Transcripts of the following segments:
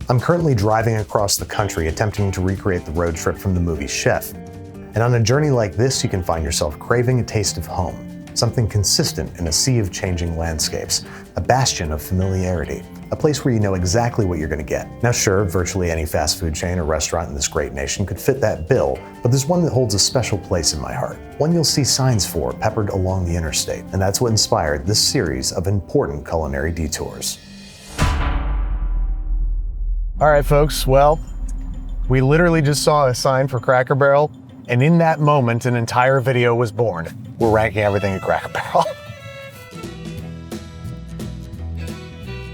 I'm currently driving across the country attempting to recreate the road trip from the movie Chef. And on a journey like this, you can find yourself craving a taste of home, something consistent in a sea of changing landscapes, a bastion of familiarity, a place where you know exactly what you're going to get. Now sure, virtually any fast food chain or restaurant in this great nation could fit that bill, but there's one that holds a special place in my heart. One you'll see signs for peppered along the interstate, and that's what inspired this series of important culinary detours. All right, folks, well, we literally just saw a sign for Cracker Barrel, and in that moment, an entire video was born. We're ranking everything at Cracker Barrel.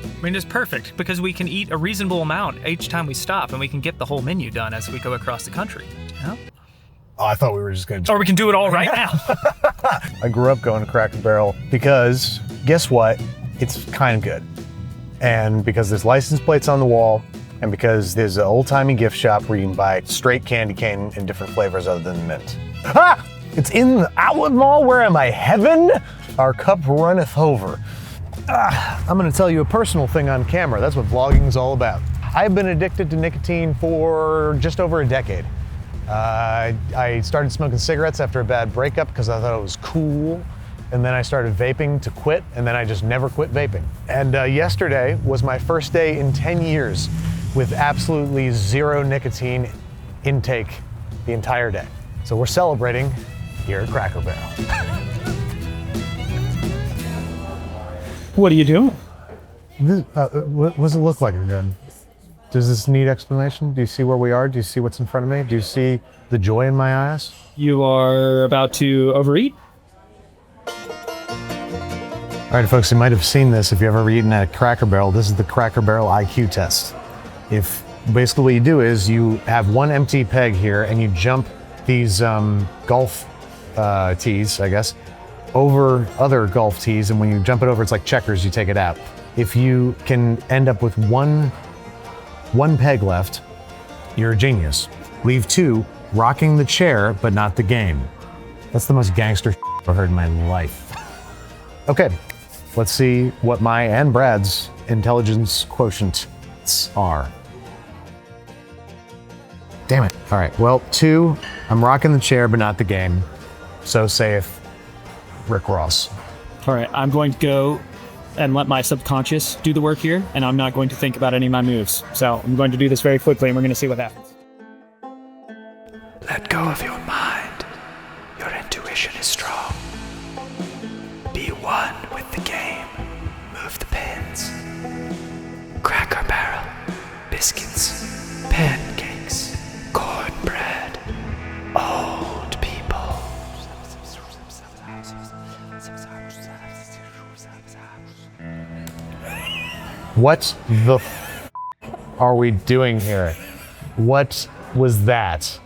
I mean, it's perfect because we can eat a reasonable amount each time we stop, and we can get the whole menu done as we go across the country. Yeah. Oh, I thought we were just gonna... Or we can do it all right now. I grew up going to Cracker Barrel because, guess what? It's kind of good. And because there's license plates on the wall, and because there's an old-timey gift shop where you can buy straight candy cane in different flavors other than mint. Ha! It's in the outlet mall. Where am I? Heaven? Our cup runneth over. I'm gonna tell you a personal thing on camera. That's what vlogging is all about. I've been addicted to nicotine for just over a decade. I started smoking cigarettes after a bad breakup because I thought it was cool. And then I started vaping to quit, and then I just never quit vaping. And yesterday was my first day in 10 years with absolutely zero nicotine intake the entire day. So we're celebrating here at Cracker Barrel. What are you doing? What does it look like again? Does this need explanation? Do you see where we are? Do you see what's in front of me? Do you see the joy in my eyes? You are about to overeat? All right, folks, you might have seen this if you've ever eaten at a Cracker Barrel. This is the Cracker Barrel IQ test. If basically what you do is you have one empty peg here and you jump these golf tees, I guess, over other golf tees, and when you jump it over, it's like checkers, you take it out. If you can end up with one peg left, you're a genius. Leave two, rocking the chair, but not the game. That's the most gangster I've ever heard in my life. Okay, let's see what my and Brad's intelligence quotients are. Damn it. All right, well, two, I'm rocking the chair, but not the game. So safe, Rick Ross. All right, I'm going to go and let my subconscious do the work here, and I'm not going to think about any of my moves. So I'm going to do this very quickly, and we're going to see what happens. Let go of your mind. Your intuition is strong. Be one with the game. Move the pins. Cracker Barrel. Biscuits. Pancakes. Cornbread. Old people. What the are we doing here? What was that?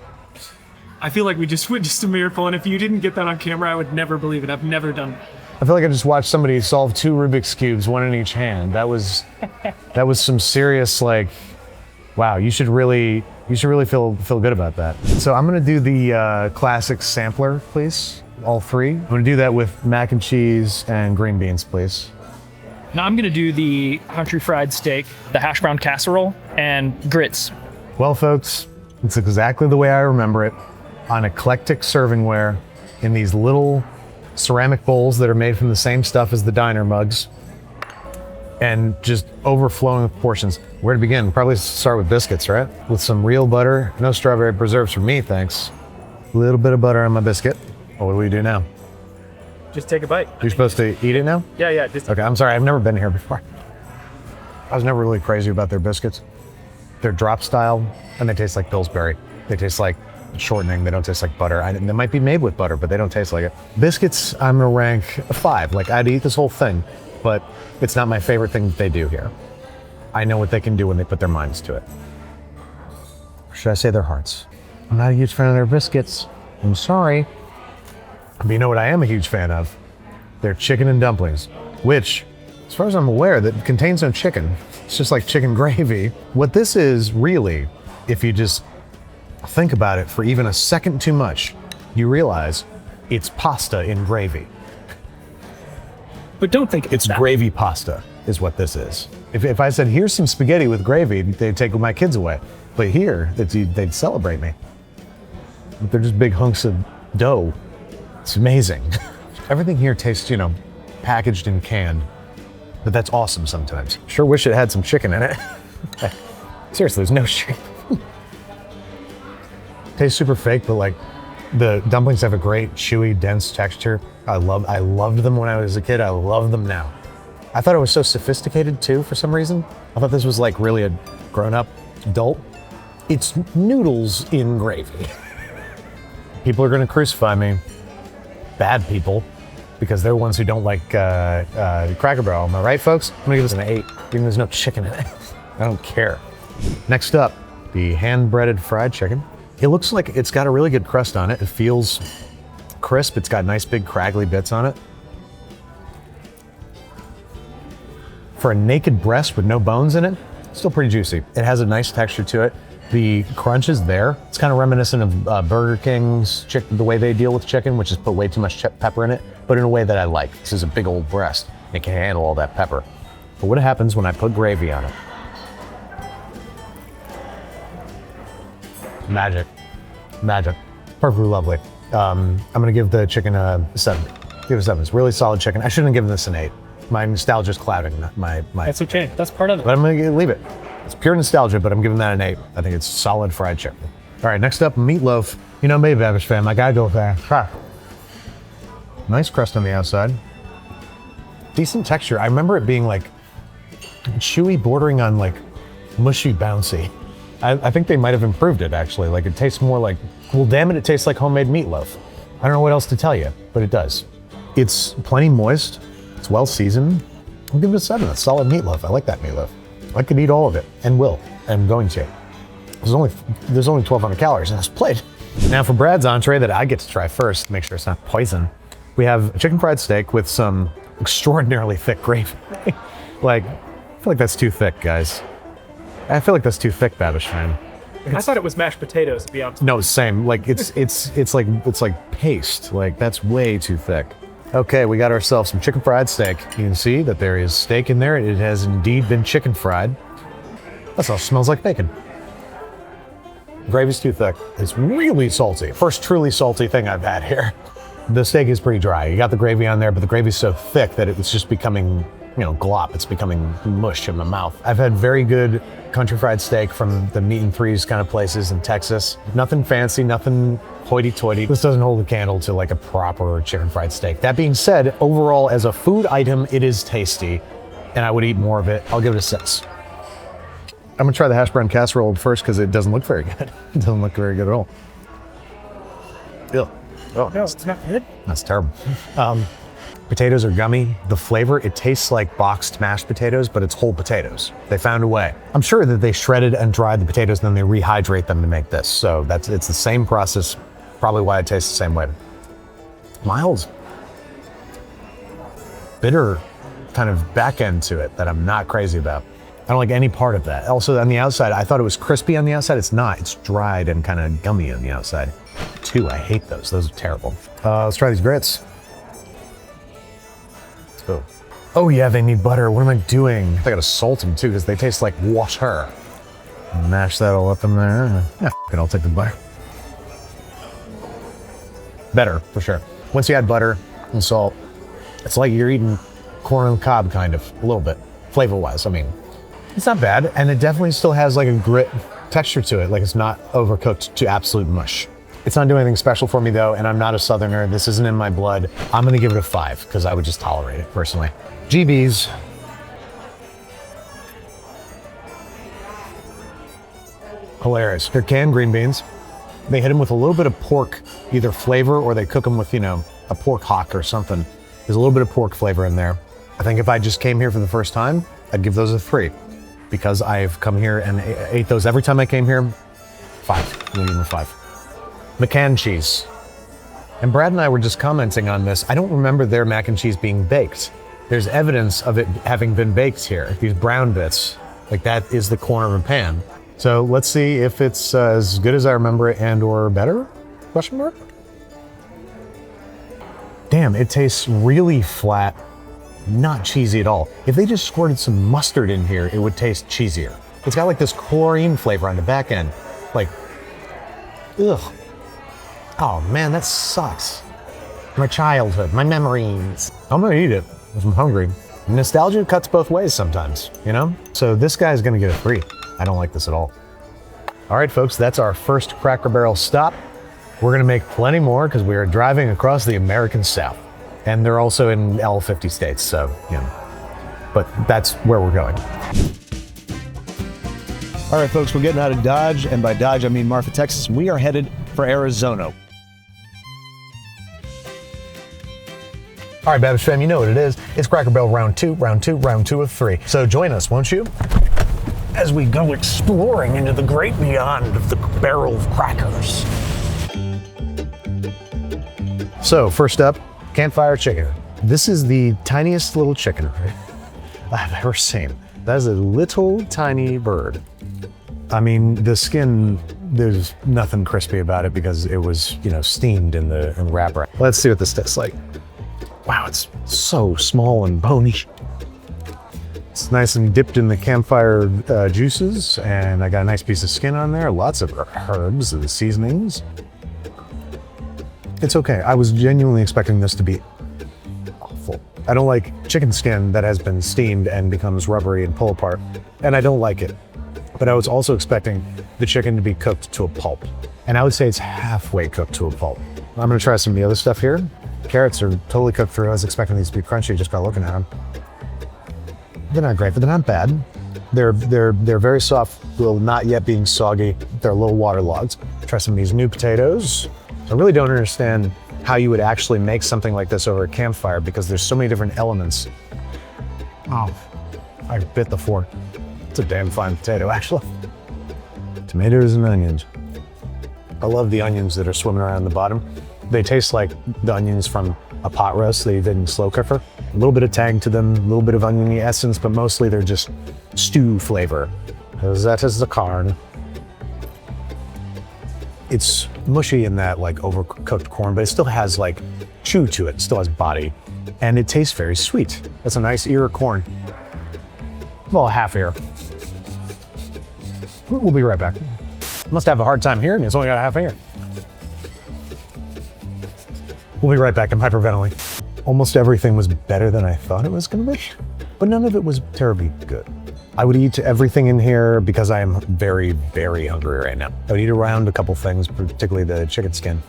I feel like we just witnessed a miracle, and if you didn't get that on camera, I would never believe it. I've never done it. I feel like I just watched somebody solve 2 Rubik's Cubes, one in each hand. That was some serious, like, wow, you should really feel good about that. So I'm gonna do the classic sampler, please. All 3. I'm gonna do that with mac and cheese and green beans, please. Now I'm going to do the country fried steak, the hash brown casserole, and grits. Well, folks, it's exactly the way I remember it, on eclectic servingware in these little ceramic bowls that are made from the same stuff as the diner mugs, and just overflowing with portions. Where to begin? Probably start with biscuits, right? With some real butter, no strawberry preserves for me, thanks. A little bit of butter on my biscuit. What do we do now? Just take a bite. You're supposed to eat it now? Yeah. Just Okay, I'm sorry, I've never been here before. I was never really crazy about their biscuits. They're drop style, and they taste like Pillsbury. They taste like shortening, they don't taste like butter. They might be made with butter, but they don't taste like it. Biscuits, I'm gonna rank a 5. Like, I'd eat this whole thing, but it's not my favorite thing that they do here. I know what they can do when they put their minds to it. Or should I say their hearts? I'm not a huge fan of their biscuits. I'm sorry. But you know what I am a huge fan of? Their chicken and dumplings, which, as far as I'm aware, that contains no chicken. It's just like chicken gravy. What this is really, if you just think about it for even a second too much, you realize it's pasta in gravy. But don't think It's gravy pasta is what this is. If I said, here's some spaghetti with gravy, they'd take my kids away. But here, they'd celebrate me. They're just big hunks of dough. It's amazing. Everything here tastes, packaged and canned. But that's awesome sometimes. Sure wish it had some chicken in it. Seriously, there's no chicken. Tastes super fake, but like the dumplings have a great chewy, dense texture. I loved them when I was a kid. I love them now. I thought it was so sophisticated too for some reason. I thought this was like really a grown-up adult. It's noodles in gravy. People are gonna crucify me. Bad people, because they're the ones who don't like Cracker Barrel. Am I right, folks? I'm gonna give this an 8, even there's no chicken in it. I don't care. Next up, the hand-breaded fried chicken. It looks like it's got a really good crust on it. It feels crisp. It's got nice big craggly bits on it. For a naked breast with no bones in it, still pretty juicy. It has a nice texture to it. The crunch is there. It's kind of reminiscent of Burger King's the way they deal with chicken, which is put way too much pepper in it, but in a way that I like. This is a big old breast. It can handle all that pepper. But what happens when I put gravy on it? Magic. Magic. Perfectly lovely. I'm gonna give the chicken a 7. Give it a 7. It's really solid chicken. I shouldn't have given this an 8. My nostalgia is clouding my. That's okay. That's part of it. But I'm gonna leave it. It's pure nostalgia, but I'm giving that an 8. I think it's solid fried chicken. All right, next up, meatloaf. You know me, Babish fam. I gotta go with that. Nice crust on the outside. Decent texture. I remember it being like chewy, bordering on like mushy, bouncy. I think they might have improved it actually. Like it tastes more like, well, damn it, it tastes like homemade meatloaf. I don't know what else to tell you, but it does. It's plenty moist. It's well seasoned. I'll give it a 7. It's solid meatloaf. I like that meatloaf. I could eat all of it and will. I'm going to. There's only 1,200 calories in this plate. Now for Brad's entree that I get to try first, to make sure it's not poison, we have a chicken fried steak with some extraordinarily thick gravy. Like, I feel like that's too thick, guys. I feel like that's too thick, Babish fan. I thought it was mashed potatoes, to be honest. No, same. Like it's like paste. Like that's way too thick. Okay, we got ourselves some chicken fried steak. You can see that there is steak in there. It has indeed been chicken fried. That all smells like bacon. Gravy's too thick. It's really salty. First truly salty thing I've had here. The steak is pretty dry. You got the gravy on there, but the gravy's so thick that it's just becoming, glop. It's becoming mush in my mouth. I've had very good country fried steak from the Meat and Threes kind of places in Texas. Nothing fancy, nothing hoity-toity. This doesn't hold a candle to like a proper chicken fried steak. That being said, overall, as a food item, it is tasty, and I would eat more of it. I'll give it a 6. I'm gonna try the hash brown casserole first because it doesn't look very good. It doesn't look very good at all. Ew. Oh, No, it's not good. that's terrible. Potatoes are gummy. The flavor, it tastes like boxed mashed potatoes, but it's whole potatoes. They found a way. I'm sure that they shredded and dried the potatoes, then they rehydrate them to make this. So it's the same process, probably why it tastes the same way. Mild, bitter kind of back end to it that I'm not crazy about. I don't like any part of that. Also on the outside, I thought it was crispy on the outside. It's not, it's dried and kind of gummy on the outside. 2, I hate those. Those are terrible. Let's try these grits. Oh yeah, they need butter. What am I doing? I gotta salt them too because they taste like water. Mash that all up in there. Yeah, I'll take the butter. Better, for sure. Once you add butter and salt, it's like you're eating corn on the cob, kind of, a little bit, flavor-wise. I mean, it's not bad, and it definitely still has like a grit texture to it, like it's not overcooked to absolute mush. It's not doing anything special for me though, and I'm not a Southerner. This isn't in my blood. I'm gonna give it a 5 because I would just tolerate it personally. GBs. Hilarious. They're canned green beans. They hit them with a little bit of pork, either flavor or they cook them with, a pork hock or something. There's a little bit of pork flavor in there. I think if I just came here for the first time, I'd give those a 3 because I've come here and ate those every time I came here. 5. I'm gonna give them a 5. McCann cheese. And Brad and I were just commenting on this. I don't remember their mac and cheese being baked. There's evidence of it having been baked here. These brown bits, like that is the corner of a pan. So let's see if it's as good as I remember it and or better? Question mark? Damn, it tastes really flat not cheesy at all. If they just squirted some mustard in here, it would taste cheesier. It's got like this chlorine flavor on the back end. Like, ugh. Oh man, that sucks. My childhood, my memories. I'm gonna eat it if I'm hungry. Nostalgia cuts both ways sometimes, you know? So this guy's gonna get a 3. I don't like this at all. All right, folks, that's our first Cracker Barrel stop. We're gonna make plenty more because we are driving across the American South. And they're also in all 50 states, so, you know. But that's where we're going. All right, folks, we're getting out of Dodge, and by Dodge, I mean Marfa, Texas. We are headed for Arizona. All right, Babish fam, you know what it is. It's Cracker Barrel round two of 3. So join us, won't you? As we go exploring into the great beyond of the barrel of crackers. So first up, campfire chicken. This is the tiniest little chicken I've ever seen. That is a little tiny bird. I mean, the skin, there's nothing crispy about it because it was, you know, steamed in the wrapper. Let's see what this tastes like. Wow, it's so small and bony. It's nice and dipped in the campfire juices, and I got a nice piece of skin on there. Lots of herbs and seasonings. It's okay. I was genuinely expecting this to be awful. I don't like chicken skin that has been steamed and becomes rubbery and pull apart, and I don't like it. But I was also expecting the chicken to be cooked to a pulp, and I would say it's halfway cooked to a pulp. I'm gonna try some of the other stuff here. Carrots are totally cooked through. I was expecting these to be crunchy just by looking at them. They're not great, but they're not bad. They're very soft, little not yet being soggy. They're a little waterlogged. Try some of these new potatoes. I really don't understand how you would actually make something like this over a campfire because there's so many different elements. Oh, I bit the fork. It's a damn fine potato, actually. Tomatoes and onions. I love the onions that are swimming around the bottom. They taste like the onions from a pot roast that you did in slow cooker. A little bit of tang to them, a little bit of oniony essence, but mostly they're just stew flavor. Because that is the carne. It's mushy in that like overcooked corn, but it still has like chew to it. It still has body. And it tastes very sweet. That's a nice ear of corn. Well, half ear. We'll be right back. Must have a hard time hearing me. It's only got a half ear. We'll be right back. I'm hyperventilating. Almost everything was better than I thought it was going to be, but none of it was terribly good. I would eat everything in here because I am very, very hungry right now. I would eat around a couple things, particularly the chicken skin.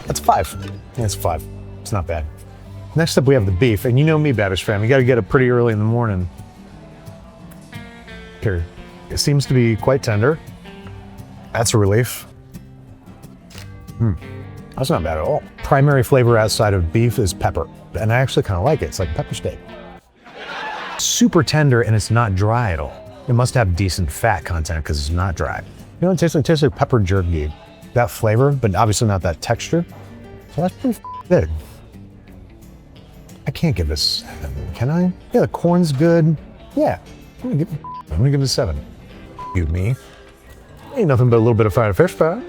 That's 5. Yeah, it's 5. It's not bad. Next up, we have the beef, and you know me, Babish fam. You got to get it pretty early in the morning. Here, it seems to be quite tender. That's a relief. That's not bad at all. Primary flavor outside of beef is pepper, and I actually kind of like it. It's like pepper steak. Super tender, and it's not dry at all. It must have decent fat content because it's not dry. You know, it tastes like pepper jerky. That flavor, but obviously not that texture. So that's pretty good. I can't give this 7, can I? Yeah, the corn's good. Yeah, I'm gonna give it a 7. You, me. Ain't nothing but a little bit of fried fish fry.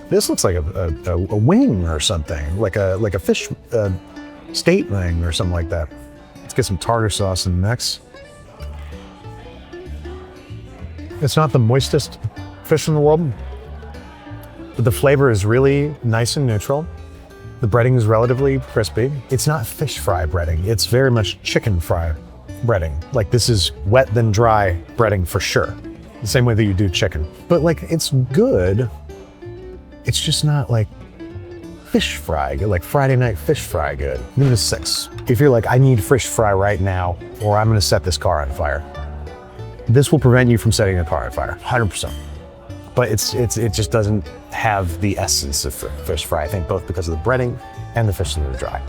This looks like a wing or something, like a fish steak wing or something like that. Let's get some tartar sauce in the mix. It's not the moistest fish in the world, but the flavor is really nice and neutral. The breading is relatively crispy. It's not fish fry breading. It's very much chicken fry breading. Like this is wet then dry breading for sure. The same way that you do chicken. But like, it's good. It's just not like fish fry, like Friday night fish fry good. Give it a 6. If you're like, I need fish fry right now, or I'm gonna set this car on fire. This will prevent you from setting the car on fire, 100%. But it just doesn't have the essence of fish fry, I think, both because of the breading and the fish that are dry.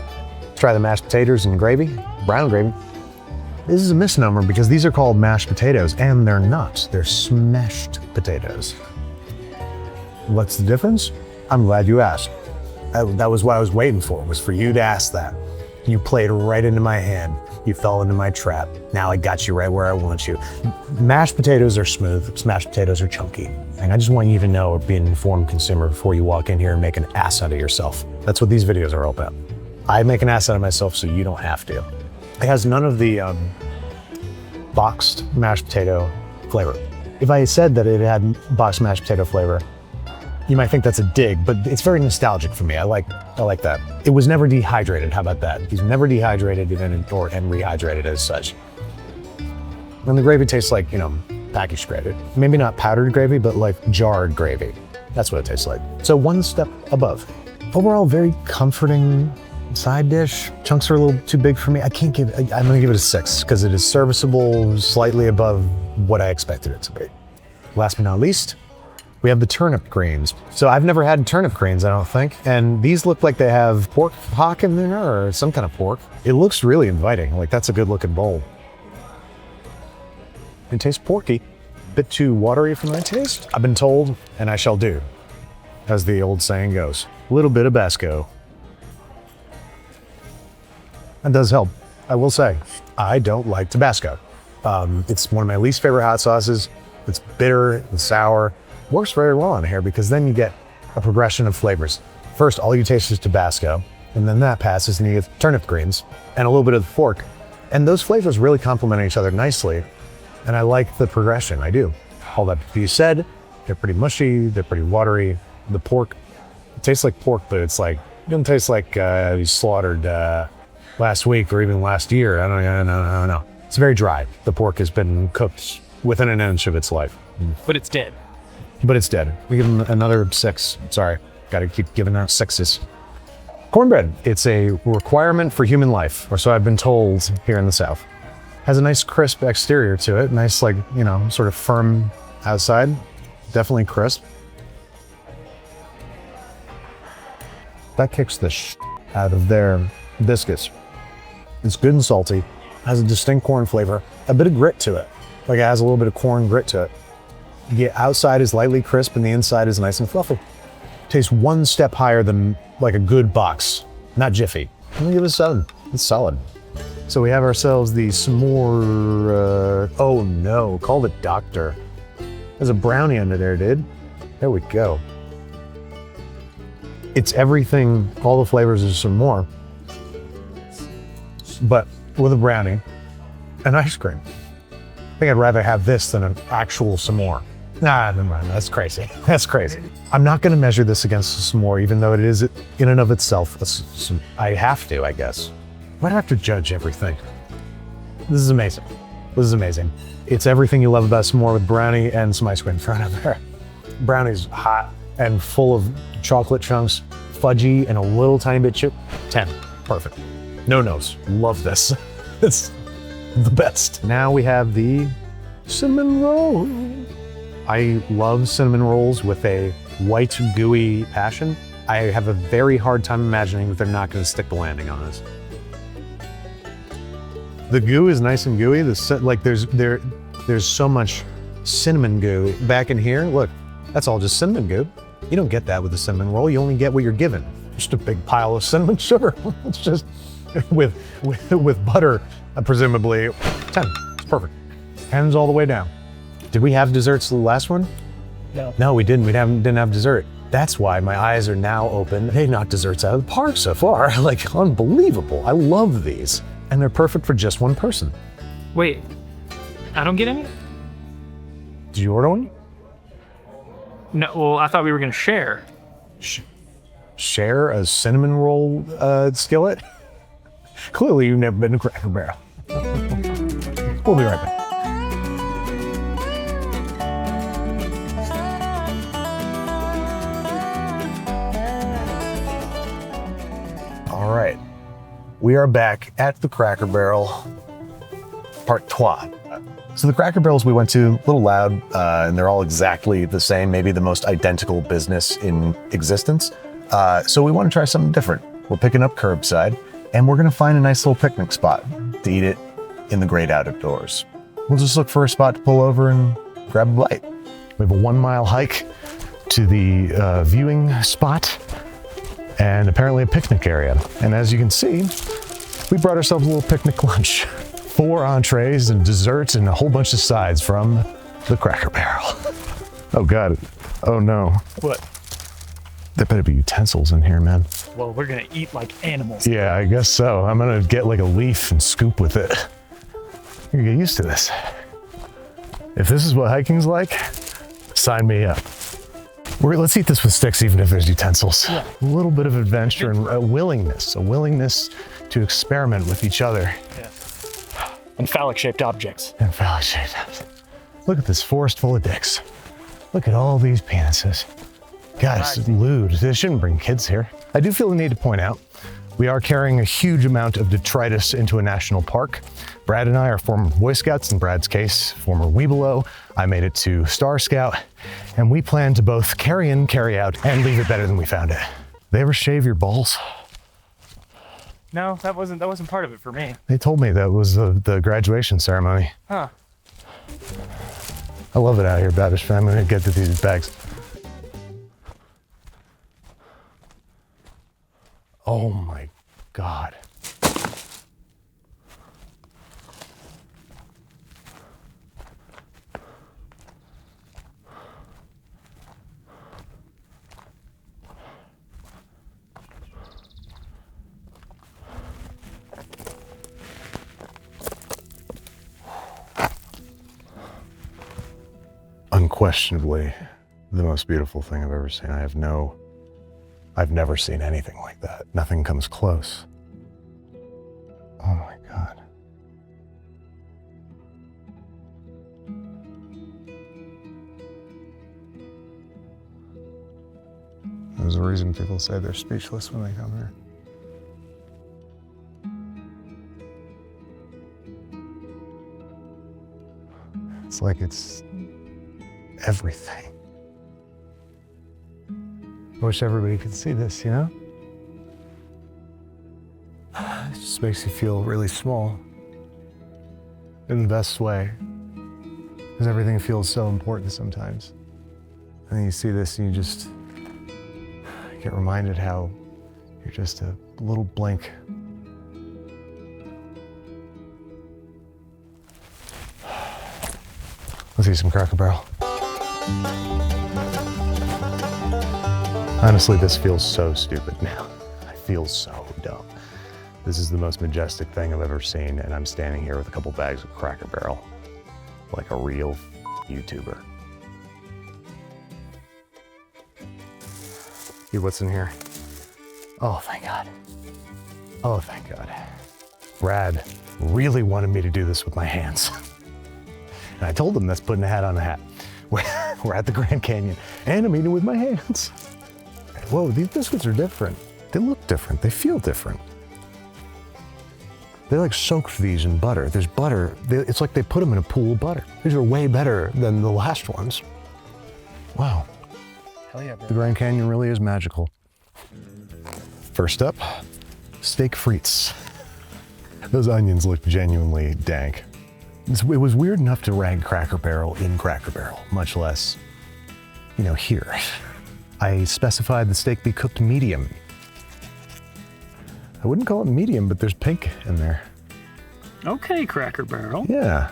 Try the mashed potatoes and gravy, brown gravy. This is a misnomer because these are called mashed potatoes, and they're not. They're smashed potatoes. What's the difference? I'm glad you asked. That was what I was waiting for, was for you to ask that. You played right into my hand. You fell into my trap. Now I got you right where I want you. Mashed potatoes are smooth, smashed potatoes are chunky. And I just want you to know, or be an informed consumer before you walk in here and make an ass out of yourself. That's what these videos are all about. I make an ass out of myself so you don't have to. It has none of the boxed mashed potato flavor. If I said that it had boxed mashed potato flavor, you might think that's a dig, but it's very nostalgic for me. I like that. It was never dehydrated. How about that? He's never dehydrated and rehydrated as such. And the gravy tastes like, packaged gravy. Maybe not powdered gravy, but like jarred gravy. That's what it tastes like. So one step above. Overall, very comforting side dish. Chunks are a little too big for me. I'm gonna give it a 6 because it is serviceable, slightly above what I expected it to be. Last but not least, we have the turnip greens. So I've never had turnip greens, I don't think. And these look like they have pork hock in there or some kind of pork. It looks really inviting. Like that's a good looking bowl. It tastes porky. A bit too watery for my taste. I've been told, and I shall do, as the old saying goes. A little bit of Basco. That does help. I will say, I don't like Tabasco. It's one of my least favorite hot sauces. It's bitter and sour. Works very well on here because then you get a progression of flavors. First, all you taste is Tabasco, and then that passes and you get turnip greens and a little bit of the pork. And those flavors really complement each other nicely. And I like the progression, I do. All that being said, they're pretty mushy, they're pretty watery. The pork, it tastes like pork, but it's like, it doesn't taste like you slaughtered last week or even last year. I don't know. It's very dry. The pork has been cooked within an inch of its life. But it's dead. But it's dead. We give them another 6. Sorry, gotta keep giving out 6s. Cornbread, it's a requirement for human life, or so I've been told here in the South. Has a nice crisp exterior to it, nice sort of firm outside, definitely crisp. That kicks the out of their biscuits. It's good and salty, has a distinct corn flavor, a bit of grit to it. Like it has a little bit of corn grit to it. The outside is lightly crisp and the inside is nice and fluffy. Tastes one step higher than like a good box, not Jiffy. I'm gonna give it a 7. It's solid. So we have ourselves the s'more, oh no, call the doctor. There's a brownie under there, dude. There we go. It's everything, all the flavors of s'more, but with a brownie and ice cream. I think I'd rather have this than an actual s'more. Nah, never mind, that's crazy. That's crazy. I'm not gonna measure this against a s'more, even though it is in and of itself, I have to, I guess. Why do I have to judge everything? This is amazing. This is amazing. It's everything you love about s'more with brownie and some ice cream thrown in there. Brownie's hot and full of chocolate chunks, fudgy and a little tiny bit chip. 10, perfect. No no's, love this. It's the best. Now we have the cinnamon roll. I love cinnamon rolls with a white gooey passion. I have a very hard time imagining that they're not gonna stick the landing on us. The goo is nice and gooey. There's so much cinnamon goo back in here. Look, that's all just cinnamon goo. You don't get that with a cinnamon roll. You only get what you're given. Just a big pile of cinnamon sugar. It's just with butter, presumably. 10, it's perfect. Hands all the way down. Did we have desserts the last one? No. No, we didn't. We didn't have dessert. That's why my eyes are now open. They knocked desserts out of the park so far. Like, unbelievable. I love these. And they're perfect for just one person. Wait, I don't get any? Did you order one? No, well, I thought we were gonna share. Share a cinnamon roll skillet? Clearly you've never been to Cracker Barrel. We'll be right back. All right, we are back at the Cracker Barrel, part 2. So the Cracker Barrels we went to, a little loud, and they're all exactly the same, maybe the most identical business in existence. So we want to try something different. We're picking up curbside, and we're gonna find a nice little picnic spot to eat it in the great outdoors. We'll just look for a spot to pull over and grab a bite. We have a 1-mile hike to the viewing spot, and apparently a picnic area. And as you can see, we brought ourselves a little picnic lunch. 4 entrees and desserts and a whole bunch of sides from the Cracker Barrel. Oh God, oh no. What? There better be utensils in here, man. Well, we're gonna eat like animals. Yeah, I guess so. I'm gonna get like a leaf and scoop with it. You're gonna get used to this. If this is what hiking's like, sign me up. Let's eat this with sticks, even if there's utensils. Yeah. A little bit of adventure and a willingness to experiment with each other. Yeah. And phallic-shaped objects. And phallic shaped. Look at this forest full of dicks. Look at all these penises. God, it's lewd. They shouldn't bring kids here. I do feel the need to point out, we are carrying a huge amount of detritus into a national park. Brad and I are former Boy Scouts, in Brad's case, former Weebelo. I made it to Star Scout, and we plan to both carry in, carry out, and leave it better than we found it. They ever shave your balls? No, that wasn't part of it for me. They told me that was the graduation ceremony. Huh. I love it out here, Babish. I'm gonna get to these bags. Oh my God. Unquestionably the most beautiful thing I've ever seen. I've never seen anything like that. Nothing comes close. Oh my God. There's a reason people say they're speechless when they come here. It's like it's everything. I wish everybody could see this, you know? It just makes you feel really small in the best way, because everything feels so important sometimes. And then you see this and you just get reminded how you're just a little blink. Let's eat some Cracker Barrel. Honestly, this feels so stupid now. I feel so dumb. This is the most majestic thing I've ever seen, and I'm standing here with a couple bags of Cracker Barrel, like a real YouTuber. Here, what's in here? Oh, thank God. Oh, thank God. Brad really wanted me to do this with my hands. And I told him that's putting a hat on a hat. We're at the Grand Canyon, and I'm eating with my hands. Whoa, these biscuits are different. They look different. They feel different. They like soaked these in butter. There's butter. It's like they put them in a pool of butter. These are way better than the last ones. Wow. Hell yeah, bro. The Grand Canyon really is magical. First up, steak frites. Those onions look genuinely dank. It was weird enough to rank Cracker Barrel in Cracker Barrel, much less, here. I specified the steak be cooked medium. I wouldn't call it medium, but there's pink in there. Okay, Cracker Barrel. Yeah.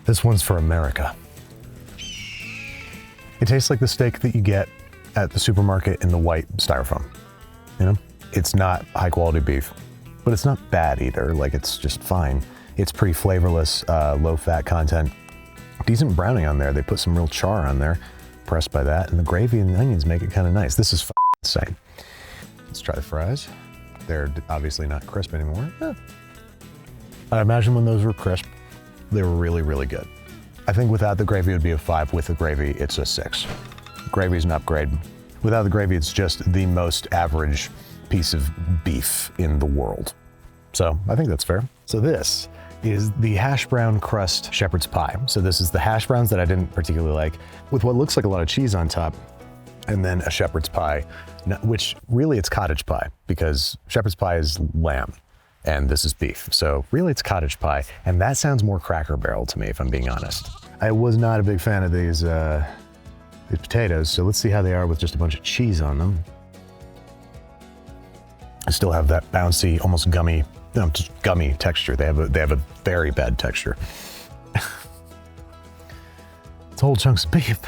This one's for America. It tastes like the steak that you get at the supermarket in the white styrofoam. It's not high quality beef, but it's not bad either. Like, it's just fine. It's pretty flavorless, low fat content. Decent browning on there. They put some real char on there, pressed by that, and the gravy and the onions make it kind of nice. This is insane. Let's try the fries. They're obviously not crisp anymore. I imagine when those were crisp, they were really, really good. I think without the gravy, it would be a 5. With the gravy, it's a 6. Gravy's an upgrade. Without the gravy, it's just the most average piece of beef in the world. So I think that's fair. So this is the hash brown crust shepherd's pie. So this is the hash browns that I didn't particularly like, with what looks like a lot of cheese on top, and then a shepherd's pie, which really it's cottage pie, because shepherd's pie is lamb and this is beef. So really it's cottage pie, and that sounds more Cracker Barrel to me, if I'm being honest. I was not a big fan of these potatoes, so let's see how they are with just a bunch of cheese on them. I still have that bouncy, almost gummy, just gummy texture. They have a very bad texture. It's whole chunks of beef.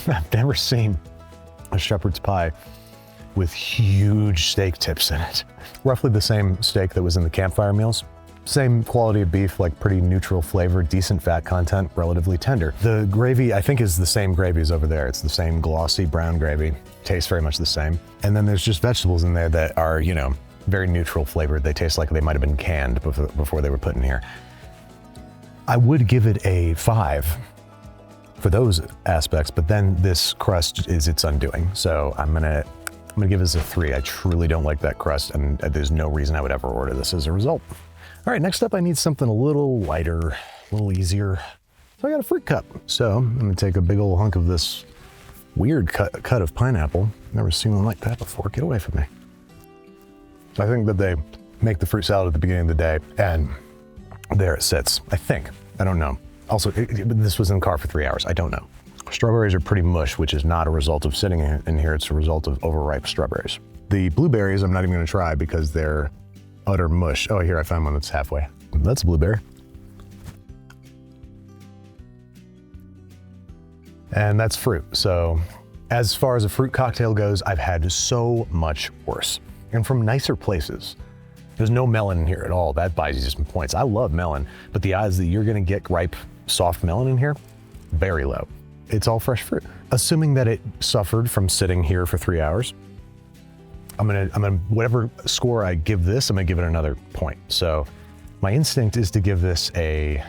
I've never seen a shepherd's pie with huge steak tips in it. Roughly the same steak that was in the campfire meals. Same quality of beef, like pretty neutral flavor, decent fat content, relatively tender. The gravy, I think, is the same gravy as over there. It's the same glossy brown gravy. Tastes very much the same. And then there's just vegetables in there that are, you know, very neutral flavored. They taste like they might have been canned before they were put in here. I would give it a 5 for those aspects, but then this crust is its undoing. So I'm gonna give this a 3. I truly don't like that crust, and there's no reason I would ever order this as a result. All right, next up, I need something a little lighter, a little easier. So I got a fruit cup. So I'm gonna take a big old hunk of this weird cut of pineapple. Never seen one like that before. Get away from me. I think that they make the fruit salad at the beginning of the day, and there it sits. I think. I don't know. Also, this was in the car for 3 hours. I don't know. Strawberries are pretty mush, which is not a result of sitting in here. It's a result of overripe strawberries. The blueberries, I'm not even gonna try because they're utter mush. Oh, here, I found one that's halfway. That's a blueberry. And that's fruit. So as far as a fruit cocktail goes, I've had so much worse. And from nicer places. There's no melon in here at all. That buys you some points. I love melon, but the odds that you're gonna get ripe, soft melon in here, very low. It's all fresh fruit. Assuming that it suffered from sitting here for 3 hours, I'm gonna, whatever score I give this, I'm gonna give it another point. So my instinct is to give this a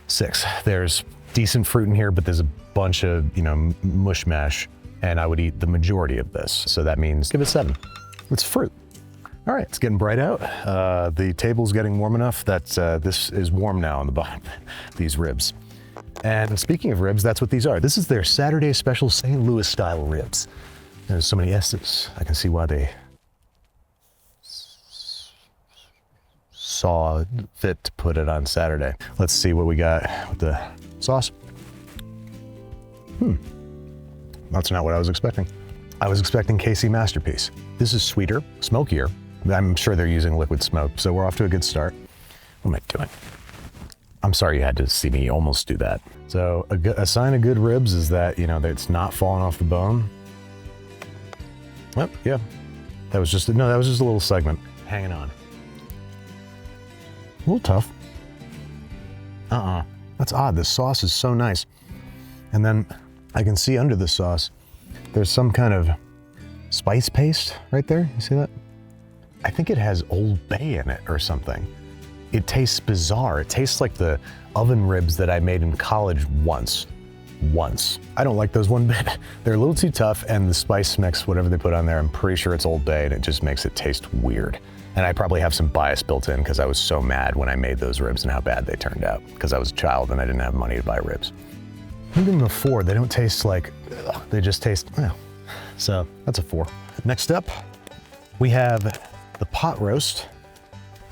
6. There's decent fruit in here, but there's a bunch of, you know, mush mash, and I would eat the majority of this. So that means give it 7. It's fruit. All right, it's getting bright out. The table's getting warm enough that this is warm now on the bottom, these ribs. And speaking of ribs, that's what these are. This is their Saturday special St. Louis style ribs. There's so many S's. I can see why they saw fit to put it on Saturday. Let's see what we got with the sauce. That's not what I was expecting. I was expecting KC Masterpiece. This is sweeter, smokier. I'm sure they're using liquid smoke, so we're off to a good start. What am I doing? I'm sorry you had to see me almost do that. So a sign of good ribs is that, you know, that it's not falling off the bone. Oh, yeah. That was just a little segment. Hanging on. A little tough. That's odd. This sauce is so nice. And then I can see under the sauce, there's some kind of spice paste right there. You see that? I think it has Old Bay in it or something. It tastes bizarre. It tastes like the oven ribs that I made in college once. I don't like those one bit. They're a little too tough, and the spice mix, whatever they put on there, I'm pretty sure it's Old Bay, and it just makes it taste weird. And I probably have some bias built in because I was so mad when I made those ribs and how bad they turned out because I was a child and I didn't have money to buy ribs. Even the 4, they don't taste like, ugh, they just taste, well. So that's a 4. Next up, we have the pot roast.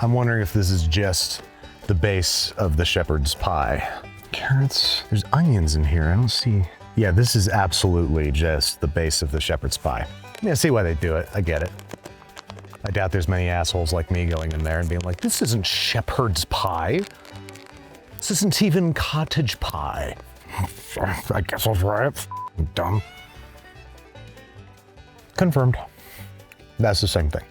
I'm wondering if this is just the base of the shepherd's pie. Carrots, there's onions in here, I don't see. Yeah, this is absolutely just the base of the shepherd's pie. Yeah, I see why they do it, I get it. I doubt there's many assholes like me going in there and being like, this isn't shepherd's pie. This isn't even cottage pie. I guess I was right, dumb. Confirmed. That's the same thing.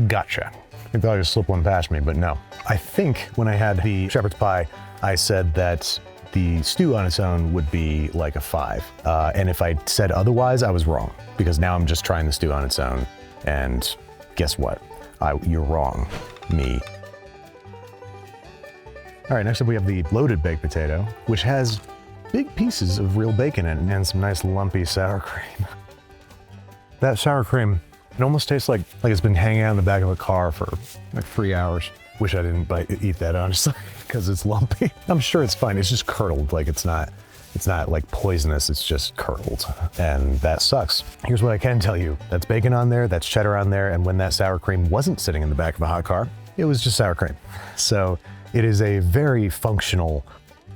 Gotcha. I thought I just slipped one past me, but no. I think when I had the shepherd's pie, I said that the stew on its own would be like a 5. And if I said otherwise, I was wrong, because now I'm just trying the stew on its own. And guess what? You're wrong, me. All right, next up we have the loaded baked potato, which has big pieces of real bacon in it and some nice lumpy sour cream. That sour cream, it almost tastes like it's been hanging out in the back of a car for like 3 hours. Wish I didn't eat that, honestly, because it's lumpy. I'm sure it's fine. It's just curdled. Like it's not like poisonous. It's just curdled, and that sucks. Here's what I can tell you. That's bacon on there. That's cheddar on there. And when that sour cream wasn't sitting in the back of a hot car, it was just sour cream. So it is a very functional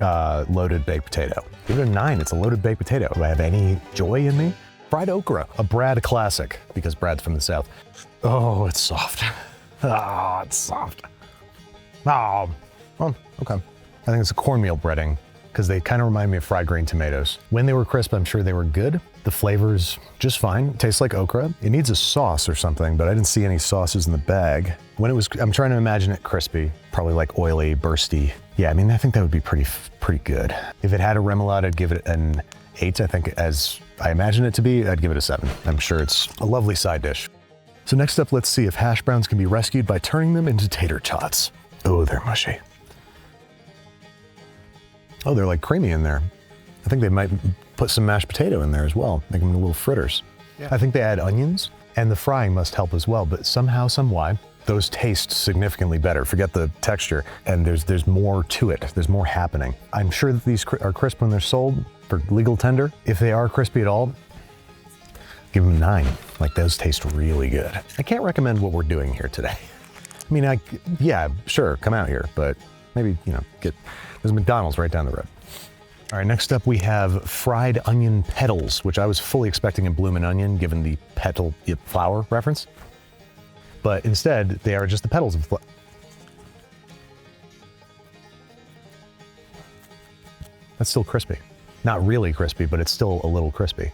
loaded baked potato. Give it a 9. It's a loaded baked potato. Do I have any joy in me? Fried okra, a Brad classic, because Brad's from the South. Oh, it's soft. It's soft. Oh, well, okay. I think it's a cornmeal breading because they kind of remind me of fried green tomatoes. When they were crisp, I'm sure they were good. The flavor's just fine. It tastes like okra. It needs a sauce or something, but I didn't see any sauces in the bag. When it was, I'm trying to imagine it crispy, probably like oily, bursty. Yeah, I mean, I think that would be pretty good. If it had a remoulade, I'd give it an 8. I think as I imagine it to be, I'd give it a 7. I'm sure it's a lovely side dish. So next up, let's see if hash browns can be rescued by turning them into tater tots. Oh, they're mushy. Oh, they're like creamy in there. I think they might put some mashed potato in there as well, make them into little fritters. Yeah. I think they add onions, and the frying must help as well, but somehow, some why, those taste significantly better. Forget the texture, and there's more to it. There's more happening. I'm sure that these are crisp when they're sold for legal tender. If they are crispy at all, give them a 9. Like, those taste really good. I can't recommend what we're doing here today. I mean, yeah, sure, come out here, but maybe, there's McDonald's right down the road. All right, next up we have fried onion petals, which I was fully expecting a bloomin' onion given the petal flower reference. But instead, they are just the petals of That's still crispy. Not really crispy, but it's still a little crispy.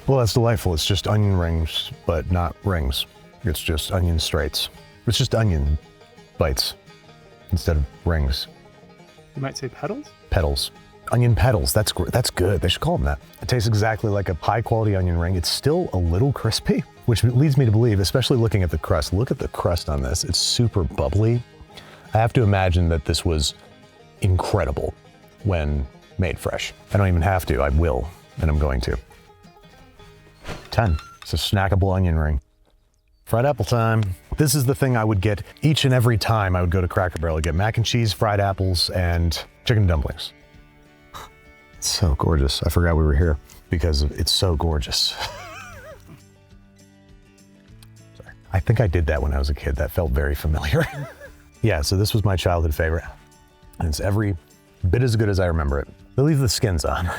Well, that's delightful. It's just onion rings, but not rings. It's just onion straights. It's just onion bites instead of rings. You might say petals? Petals. Onion petals, that's good. They should call them that. It tastes exactly like a high quality onion ring. It's still a little crispy, which leads me to believe, especially looking at the crust, look at the crust on this. It's super bubbly. I have to imagine that this was incredible when made fresh. I don't even have to, I will, and I'm going to. 10, it's a snackable onion ring. Fried apple time. This is the thing I would get each and every time I would go to Cracker Barrel. I'd get mac and cheese, fried apples, and chicken dumplings. It's so gorgeous. I forgot we were here because it's so gorgeous. Sorry. I think I did that when I was a kid. That felt very familiar. Yeah, so this was my childhood favorite. And it's every bit as good as I remember it. They leave the skins on,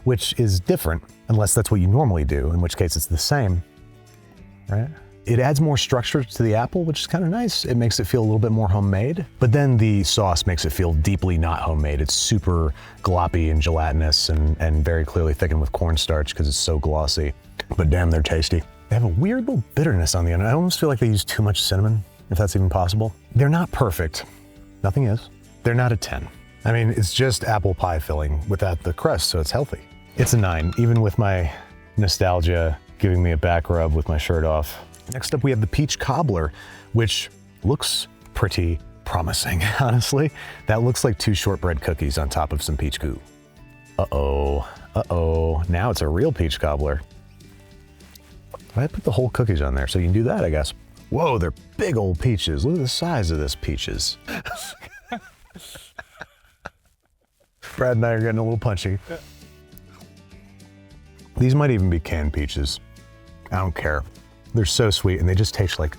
which is different, unless that's what you normally do, in which case it's the same, right? It adds more structure to the apple, which is kind of nice. It makes it feel a little bit more homemade, but then the sauce makes it feel deeply not homemade. It's super gloppy and gelatinous and very clearly thickened with cornstarch because it's so glossy, but damn, they're tasty. They have a weird little bitterness on the end. I almost feel like they use too much cinnamon, if that's even possible. They're not perfect. Nothing is. They're not a 10. I mean, it's just apple pie filling without the crust, so it's healthy. It's a 9, even with my nostalgia giving me a back rub with my shirt off. Next up, we have the peach cobbler, which looks pretty promising, honestly. That looks like 2 shortbread cookies on top of some peach goo. Uh-oh. Now it's a real peach cobbler. I put the whole cookies on there, so you can do that, I guess. Whoa, they're big old peaches. Look at the size of this peaches. Brad and I are getting a little punchy. These might even be canned peaches. I don't care. They're so sweet and they just taste like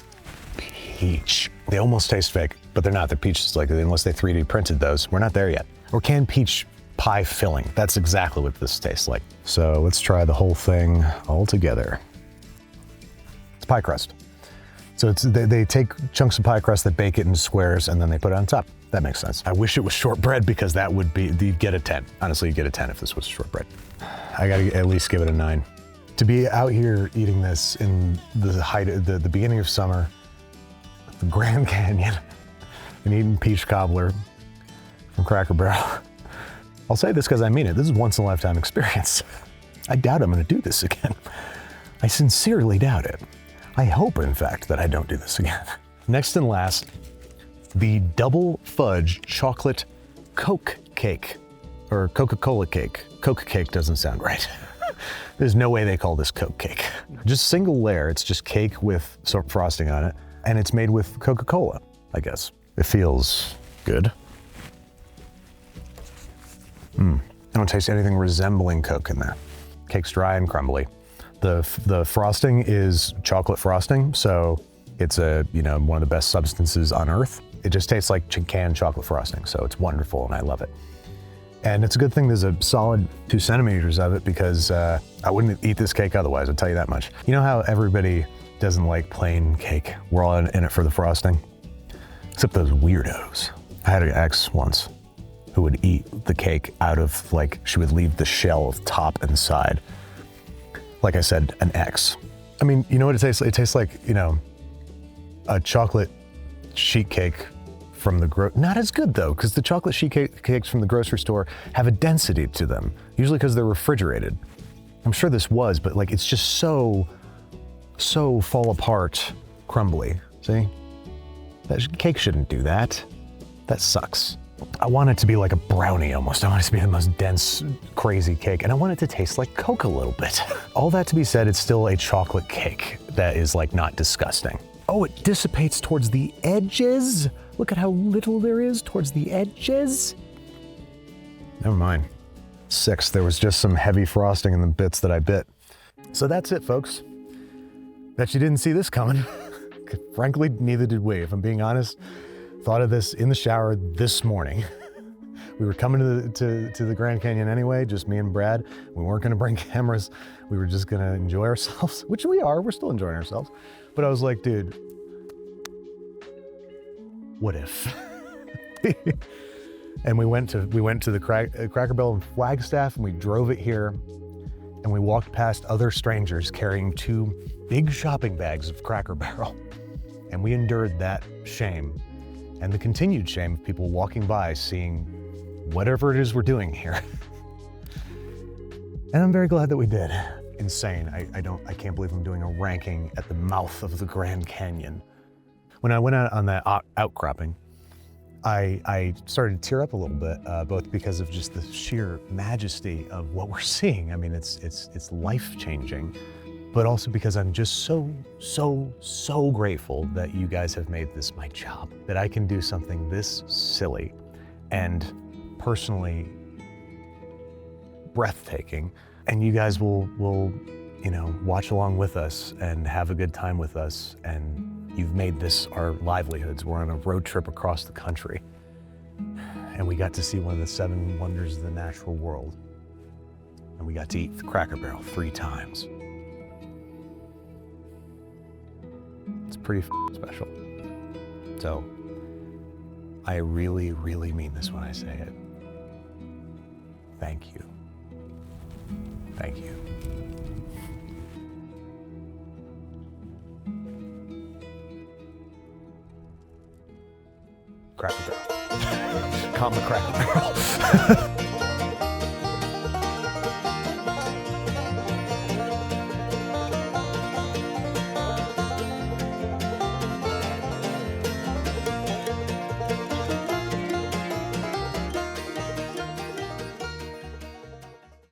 peach. They almost taste fake, but they're not. They're peaches, like, unless they 3D printed those. We're not there yet. Or canned peach pie filling. That's exactly what this tastes like. So let's try the whole thing all together. It's pie crust. So they take chunks of pie crust, they bake it in squares, and then they put it on top. That makes sense. I wish it was shortbread because that would be, you'd get a 10. Honestly, you'd get a 10 if this was shortbread. I gotta at least give it a 9. To be out here eating this in the height of the beginning of summer, the Grand Canyon, and eating peach cobbler from Cracker Barrel. I'll say this because I mean it. This is a once in a lifetime experience. I doubt I'm gonna do this again. I sincerely doubt it. I hope, in fact, that I don't do this again. Next and last, the double fudge chocolate Coke cake, or Coca-Cola cake. Coke cake doesn't sound right. There's no way they call this Coke cake. Just single layer, it's just cake with frosting on it, and it's made with Coca-Cola, I guess. It feels good. I don't taste anything resembling Coke in there. Cake's dry and crumbly. The frosting is chocolate frosting, so it's one of the best substances on earth. It just tastes like canned chocolate frosting, so it's wonderful and I love it. And it's a good thing there's a solid 2 centimeters of it because I wouldn't eat this cake otherwise, I'll tell you that much. You know how everybody doesn't like plain cake? We're all in it for the frosting, except those weirdos. I had an ex once who would eat the cake out of, like, she would leave the shell top and side. Like I said, an X. I mean, you know what it tastes like? It tastes like, you know, a chocolate sheet cake from the not as good though, because the chocolate sheet cakes from the grocery store have a density to them, usually because they're refrigerated. I'm sure this was, but like, it's just so fall apart, crumbly. See? That cake shouldn't do that. That sucks. I want it to be like a brownie almost. I want it to be the most dense, crazy cake. And I want it to taste like Coke a little bit. All that to be said, it's still a chocolate cake that is like not disgusting. Oh, it dissipates towards the edges. Look at how little there is towards the edges. Never mind. 6, there was just some heavy frosting in the bits that I bit. So that's it, folks. Bet you didn't see this coming. Frankly, neither did we, if I'm being honest. Thought of this in the shower this morning. We were coming to the Grand Canyon anyway, just me and Brad. We weren't gonna bring cameras. We were just gonna enjoy ourselves, which we are, we're still enjoying ourselves. But I was like, dude, what if? And we went to the Cracker Barrel in Flagstaff, and we drove it here, and we walked past other strangers carrying 2 big shopping bags of Cracker Barrel. And we endured that shame and the continued shame of people walking by seeing whatever it is we're doing here. And I'm very glad that we did. Insane. I can't believe I'm doing a ranking at the mouth of the Grand Canyon. When I went out on that outcropping, I started to tear up a little bit, both because of just the sheer majesty of what we're seeing. I mean, it's life-changing, but also because I'm just so grateful that you guys have made this my job, that I can do something this silly and personally breathtaking, and you guys will you know, watch along with us and have a good time with us, and you've made this our livelihoods. We're on a road trip across the country, and we got to see one of the 7 wonders of the natural world, and we got to eat the Cracker Barrel 3 times. It's pretty special. So, I really mean this when I say it. Thank you. Thank you. Cracker Barrel. Calm the Cracker Barrel.